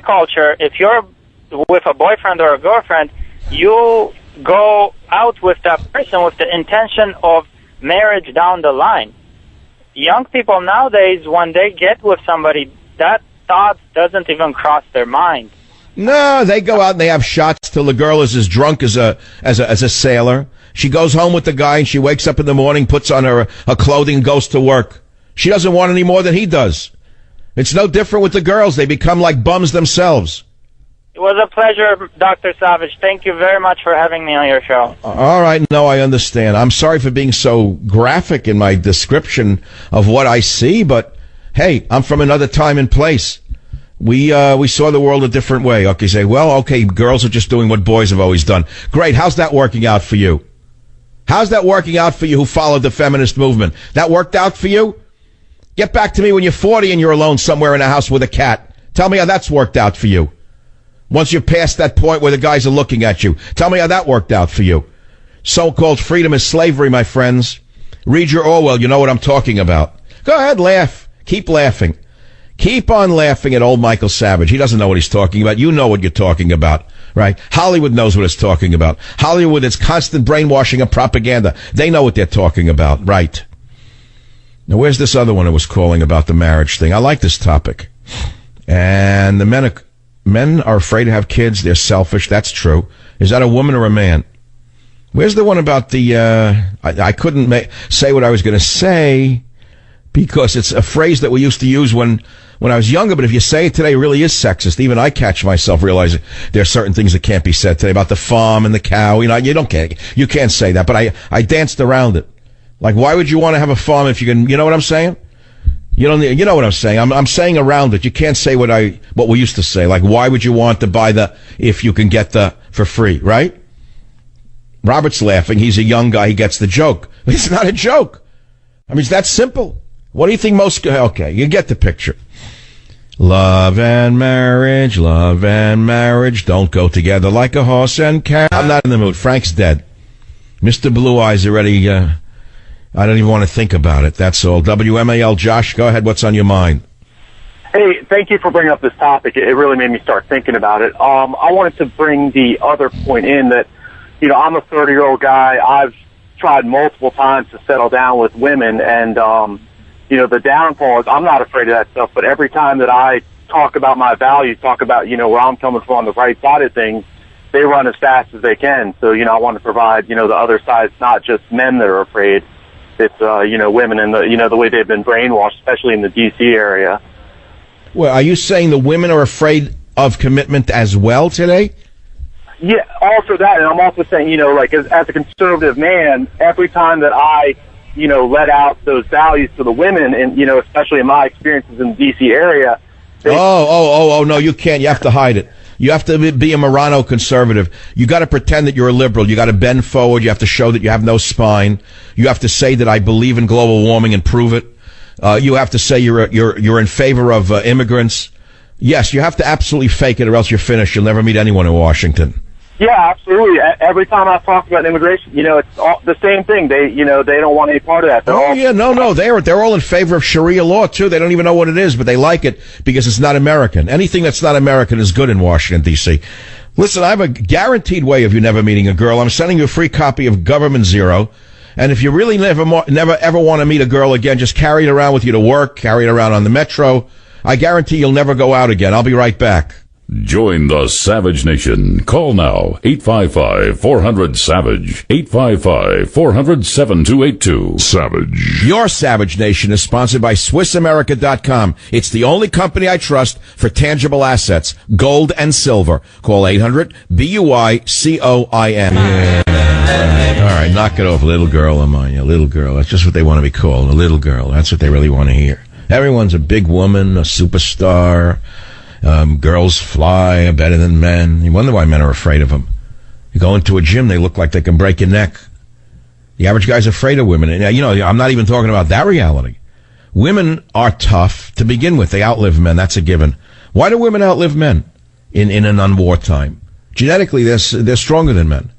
culture, if you're with a boyfriend or a girlfriend, you go out with that person with the intention of marriage down the line. Young people nowadays, when they get with somebody, that thought doesn't even cross their mind. No, they go out and they have shots till the girl is as drunk as a sailor. She goes home with the guy and she wakes up in the morning, puts on her clothing, and goes to work. She doesn't want any more than he does. It's no different with the girls. They become like bums themselves. It was a pleasure, Dr. Savage. Thank you very much for having me on your show. All right. No, I understand. I'm sorry for being so graphic in my description of what I see, but hey, I'm from another time and place. We saw the world a different way. Okay, say, well, okay, girls are just doing what boys have always done. Great. How's that working out for you? How's that working out for you who followed the feminist movement? That worked out for you? Get back to me when you're 40 and you're alone somewhere in a house with a cat. Tell me how that's worked out for you. Once you're past that point where the guys are looking at you, tell me how that worked out for you. So-called freedom is slavery, my friends. Read your Orwell, you know what I'm talking about. Go ahead, laugh. Keep laughing. Keep on laughing at old Michael Savage. He doesn't know what he's talking about. You know what you're talking about, right? Hollywood knows what it's talking about. Hollywood is constant brainwashing and propaganda. They know what they're talking about, right? Now, where's this other one who was calling about the marriage thing? I like this topic. And the men are afraid to have kids. They're selfish. That's true. Is that a woman or a man? Where's the one about the, I couldn't say what I was going to say because it's a phrase that we used to use when I was younger, but if you say it today, it really is sexist. Even I catch myself realizing there are certain things that can't be said today about the farm and the cow. You know, you can't say that, but I danced around it. Like, why would you want to have a farm if you can, you know what I'm saying? You know what I'm saying? I'm saying around it. You can't say what we used to say. Like, why would you want to buy if you can get for free, right? Robert's laughing. He's a young guy. He gets the joke. It's not a joke. I mean, it's that simple. What do you think okay, you get the picture. Love and marriage don't go together like a horse and cow. I'm not in the mood. Frank's dead. Mr. Blue Eyes already, I don't even want to think about it. That's all. WMAL, Josh, go ahead. What's on your mind? Hey, thank you for bringing up this topic. It really made me start thinking about it. I wanted to bring the other point in that, you know, I'm a 30-year-old guy. I've tried multiple times to settle down with women, and, you know, the downfall is I'm not afraid of that stuff, but every time that I talk about my values, talk about, you know, where I'm coming from on the right side of things, they run as fast as they can. So, you know, I want to provide, you know, the other side. It's not just men that are afraid. It's, you know, women and the way they've been brainwashed, especially in the D.C. area. Well, are you saying the women are afraid of commitment as well today? Yeah, also that, and I'm also saying, you know, like as a conservative man, every time that I, you know, let out those values to the women, and, you know, especially in my experiences in the D.C. area. No, you can't. You have to hide it. You have to be a Marano conservative. You got to pretend that you're a liberal. You got to bend forward. You have to show that you have no spine. You have to say that I believe in global warming and prove it. You have to say you're in favor of immigrants. Yes, you have to absolutely fake it, or else you're finished. You'll never meet anyone in Washington. Yeah, absolutely. Every time I talk about immigration, you know, it's all the same thing. They don't want any part of that. They're all in favor of Sharia law too. They don't even know what it is, but they like it because it's not American. Anything that's not American is good in Washington, D.C. Listen, I have a guaranteed way of you never meeting a girl. I'm sending you a free copy of Government Zero. And if you really never ever want to meet a girl again, just carry it around with you to work, carry it around on the metro. I guarantee you'll never go out again. I'll be right back. Join the Savage Nation. Call now, 855-400-SAVAGE, 855-400-7282. Savage. Your Savage Nation is sponsored by SwissAmerica.com. It's the only company I trust for tangible assets, gold and silver. Call 800-BUY-COIN. All right, knock it off. Little girl, Amaya. Little girl. That's just what they want to be called, a little girl. That's what they really want to hear. Everyone's a big woman, a superstar. Girls fly better than men. You wonder why men are afraid of them. You go into a gym, they look like they can break your neck. The average guy's afraid of women. And, you know, I'm not even talking about that reality. Women are tough to begin with. They outlive men. That's a given. Why do women outlive men in an unwar time? Genetically, they're stronger than men.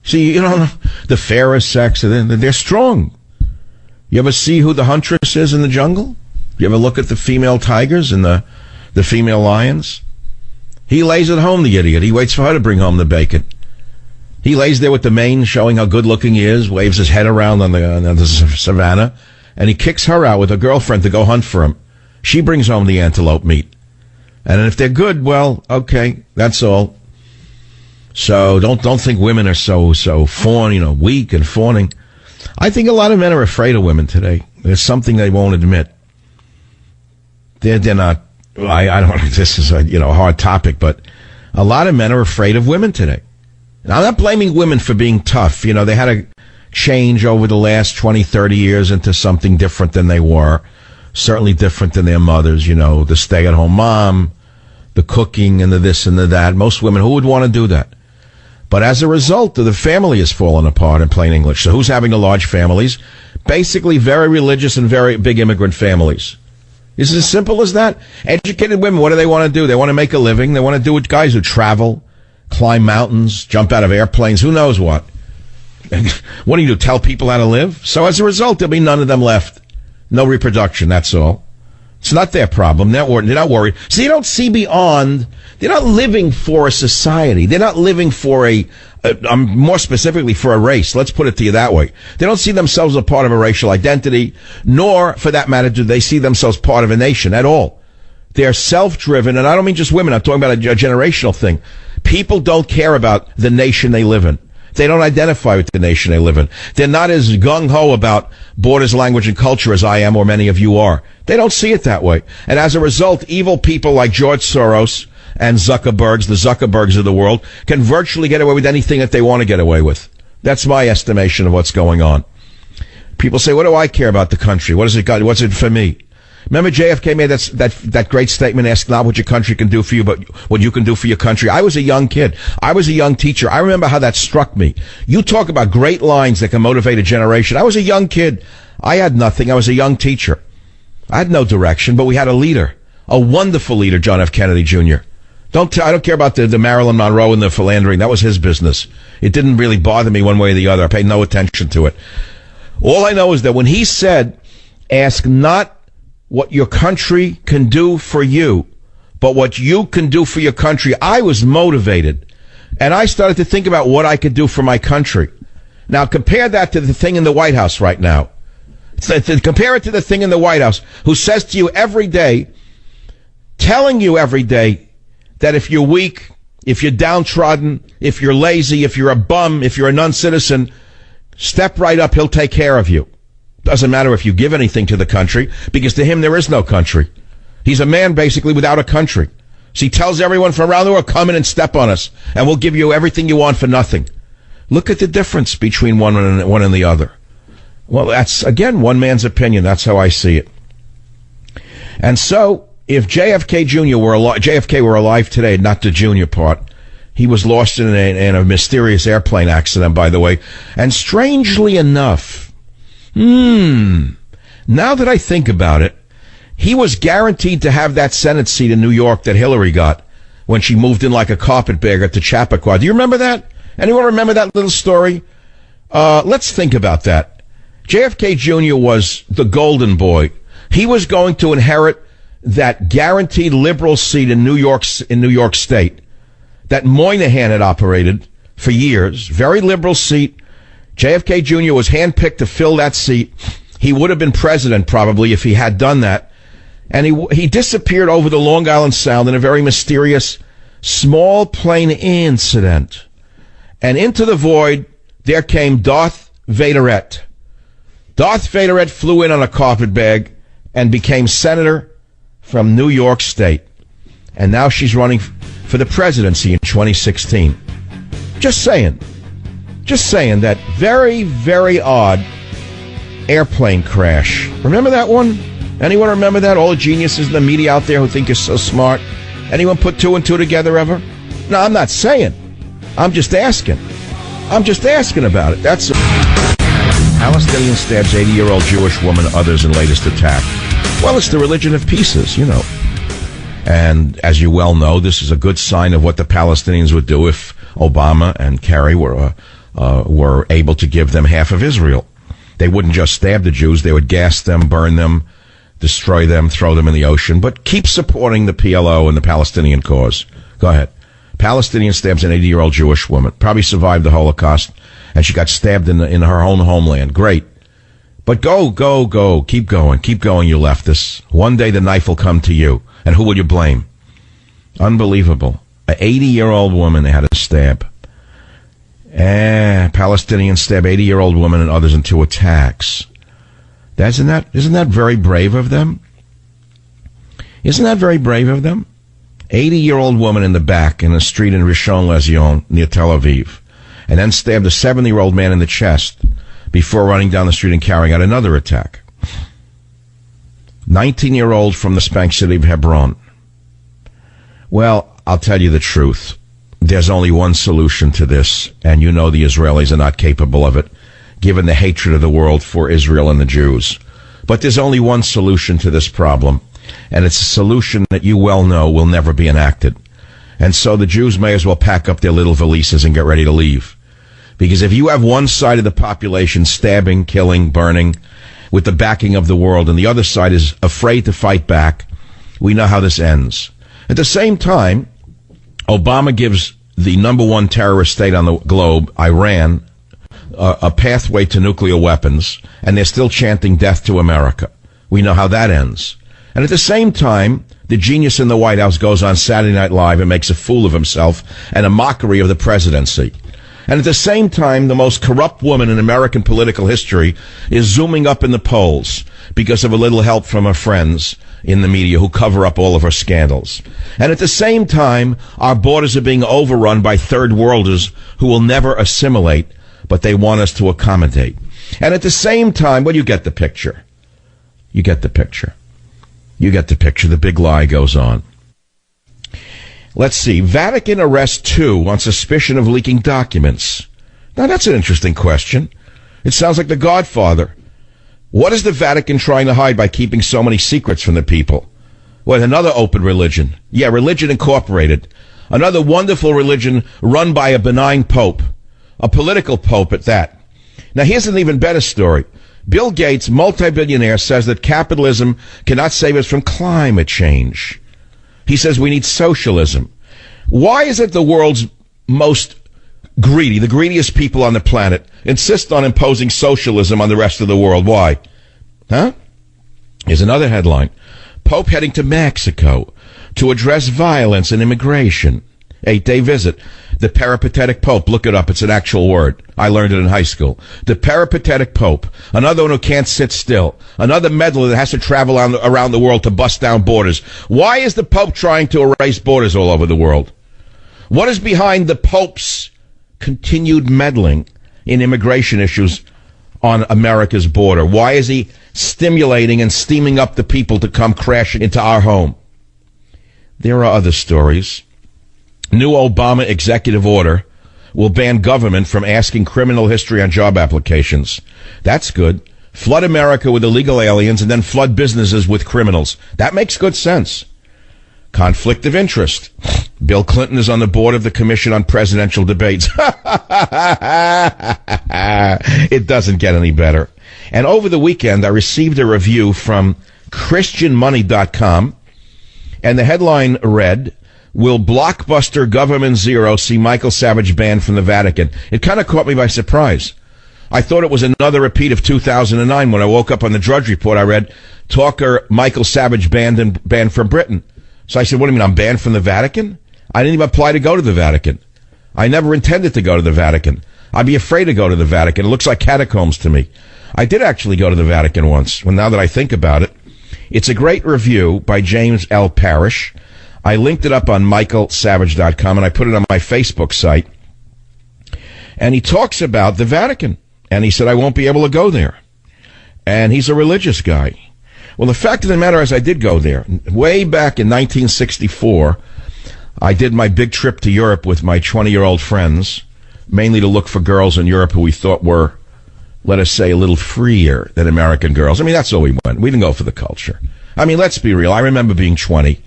See, you know, the fairer sex, they're strong. You ever see who the huntress is in the jungle? You ever look at the female tigers and the female lions? He lays at home, the idiot. He waits for her to bring home the bacon. He lays there with the mane showing how good-looking he is, waves his head around on the savannah, and he kicks her out with her girlfriend to go hunt for him. She brings home the antelope meat. And if they're good, well, okay, that's all. So don't think women are so fawn, weak and fawning. I think a lot of men are afraid of women today. There's something they won't admit. They're not. I don't. This is a hard topic, but a lot of men are afraid of women today. And I'm not blaming women for being tough. They had to change over the last 20, 30 years into something different than they were. Certainly different than their mothers. The stay-at-home mom, the cooking, and the this and the that. Most women, who would want to do that? But as a result, the family has fallen apart in plain English. So who's having the large families? Basically very religious and very big immigrant families. Is it as simple as that? Educated women, what do they want to do? They want to make a living. They want to do what guys who travel, climb mountains, jump out of airplanes, who knows what. What do? Tell people how to live? So as a result, there'll be none of them left. No reproduction, that's all. It's not their problem. They're not worried. So they don't see beyond. They're not living for a society. They're not living for more specifically for a race. Let's put it to you that way. They don't see themselves as a part of a racial identity, nor, for that matter, do they see themselves part of a nation at all. They're self-driven, and I don't mean just women. I'm talking about a generational thing. People don't care about the nation they live in. They don't identify with the nation they live in. They're not as gung-ho about borders, language, and culture as I am or many of you are. They don't see it that way. And as a result, evil people like George Soros and the Zuckerbergs of the world, can virtually get away with anything that they want to get away with. That's my estimation of what's going on. People say, what do I care about the country? What has it got? What's it for me? Remember JFK made that great statement, ask not what your country can do for you, but what you can do for your country. I was a young kid. I was a young teacher. I remember how that struck me. You talk about great lines that can motivate a generation. I was a young kid. I had nothing. I was a young teacher. I had no direction, but we had a leader, a wonderful leader, John F. Kennedy Jr. I don't care about the Marilyn Monroe and the philandering. That was his business. It didn't really bother me one way or the other. I paid no attention to it. All I know is that when he said, ask not what your country can do for you, but what you can do for your country, I was motivated. And I started to think about what I could do for my country. Now, compare that to the thing in the White House right now. Compare it to the thing in the White House who says to you every day, telling you every day, that if you're weak, if you're downtrodden, if you're lazy, if you're a bum, if you're a non-citizen, step right up, he'll take care of you. Doesn't matter if you give anything to the country, because to him there is no country. He's a man basically without a country. So he tells everyone from around the world, come in and step on us, and we'll give you everything you want for nothing. Look at the difference between one and the other. Well, that's, again, one man's opinion. That's how I see it. And so, if JFK were alive today, not the junior part, he was lost in a mysterious airplane accident, by the way. And strangely enough, now that I think about it, he was guaranteed to have that Senate seat in New York that Hillary got when she moved in like a carpetbagger to Chappaqua. Do you remember that? Anyone remember that little story? Let's think about that. JFK Jr. was the golden boy. He was going to inherit that guaranteed liberal seat in New York State that Moynihan had operated for years. Very liberal seat. JFK Jr. was handpicked to fill that seat. He would have been president probably if he had done that. And he disappeared over the Long Island Sound in a very mysterious small plane incident. And into the void, there came Darth Vaderette. Darth Vaderette flew in on a carpetbag and became senator from New York State. And now she's running for the presidency in 2016. Just saying that very, very odd airplane crash. Remember that one? Anyone remember that? All the geniuses in the media out there who think you're so smart. Anyone put two and two together ever? No, I'm not saying. I'm just asking. About it. That's Palestinian stabs 80-year-old Jewish woman, others in latest attack. Well, it's the religion of pieces, you know. And as you well know, this is a good sign of what the Palestinians would do if Obama and Kerry were able to give them half of Israel. They wouldn't just stab the Jews, they would gas them, burn them. destroy them, throw them in the ocean, but keep supporting the PLO and the Palestinian cause. Go ahead. Palestinian stabs an 80-year-old Jewish woman, probably survived the Holocaust, and she got stabbed in her own homeland. Great. But go. Keep going, you leftists. One day the knife will come to you. And who will you blame? Unbelievable. An 80-year-old woman they had to stab. Palestinians stab 80-year-old woman and others in 2 attacks. Isn't that very brave of them? Isn't that very brave of them? 80-year-old woman in the back in a street in Rishon LeZion near Tel Aviv, and then stabbed a 70-year-old man in the chest before running down the street and carrying out another attack. 19-year-old from the Spank City of Hebron. Well, I'll tell you the truth. There's only one solution to this, and you know the Israelis are not capable of it, given the hatred of the world for Israel and the Jews. But there's only one solution to this problem, and it's a solution that you well know will never be enacted. And so the Jews may as well pack up their little valises and get ready to leave. Because if you have one side of the population stabbing, killing, burning, with the backing of the world, and the other side is afraid to fight back, we know how this ends. At the same time, Obama gives the number one terrorist state on the globe, Iran, a pathway to nuclear weapons, and they're still chanting death to America. We know how that ends. And at the same time, the genius in the White House goes on Saturday Night Live and makes a fool of himself and a mockery of the presidency. And at the same time, the most corrupt woman in American political history is zooming up in the polls because of a little help from her friends in the media who cover up all of her scandals. And at the same time, our borders are being overrun by third worlders who will never assimilate, but they want us to accommodate. And at the same time, well, you get the picture. You get the picture. You get the picture. The big lie goes on. Let's see. Vatican arrests 2 on suspicion of leaking documents. Now, that's an interesting question. It sounds like The Godfather. What is the Vatican trying to hide by keeping so many secrets from the people? Well, another open religion. Yeah, Religion Incorporated. Another wonderful religion run by a benign pope. A political pope at that. Now, here's an even better story. Bill Gates, multi-billionaire, says that capitalism cannot save us from climate change. He says we need socialism. Why is it the world's most greedy, the greediest people on the planet, insist on imposing socialism on the rest of the world? Why? Huh? Here's another headline. Pope heading to Mexico to address violence and immigration. 8-day visit. The peripatetic Pope. Look it up. It's an actual word. I learned it in high school. The peripatetic Pope. Another one who can't sit still. Another meddler that has to travel around the world to bust down borders. Why is the Pope trying to erase borders all over the world? What is behind the Pope's continued meddling in immigration issues on America's border? Why is he stimulating and steaming up the people to come crashing into our home? There are other stories. New Obama executive order will ban government from asking criminal history on job applications. That's good. Flood America with illegal aliens and then flood businesses with criminals. That makes good sense. Conflict of interest. Bill Clinton is on the board of the Commission on Presidential Debates. It doesn't get any better. And over the weekend, I received a review from ChristianMoney.com, and the headline read, "Will blockbuster Government Zero see Michael Savage banned from the Vatican?" It kind of caught me by surprise. I thought it was another repeat of 2009. When I woke up on the Drudge Report, I read, talker Michael Savage banned from Britain. So I said, what do you mean, I'm banned from the Vatican? I didn't even apply to go to the Vatican. I never intended to go to the Vatican. I'd be afraid to go to the Vatican. It looks like catacombs to me. I did actually go to the Vatican once. Well, now that I think about it, it's a great review by James L. Parrish. I linked it up on michaelsavage.com, and I put it on my Facebook site. And he talks about the Vatican. And he said, I won't be able to go there. And he's a religious guy. Well, the fact of the matter is I did go there. Way back in 1964, I did my big trip to Europe with my 20-year-old friends, mainly to look for girls in Europe who we thought were, let us say, a little freer than American girls. I mean, that's all we went. We didn't go for the culture. I mean, let's be real. I remember being 20.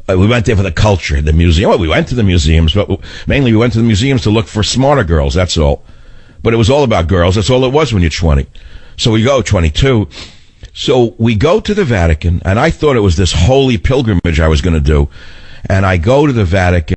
We went there for the culture, the museum. Well, we went to the museums, but mainly we went to the museums to look for smarter girls, that's all. But it was all about girls. That's all it was when you're 20. So we go, 22. So we go to the Vatican, and I thought it was this holy pilgrimage I was going to do. And I go to the Vatican,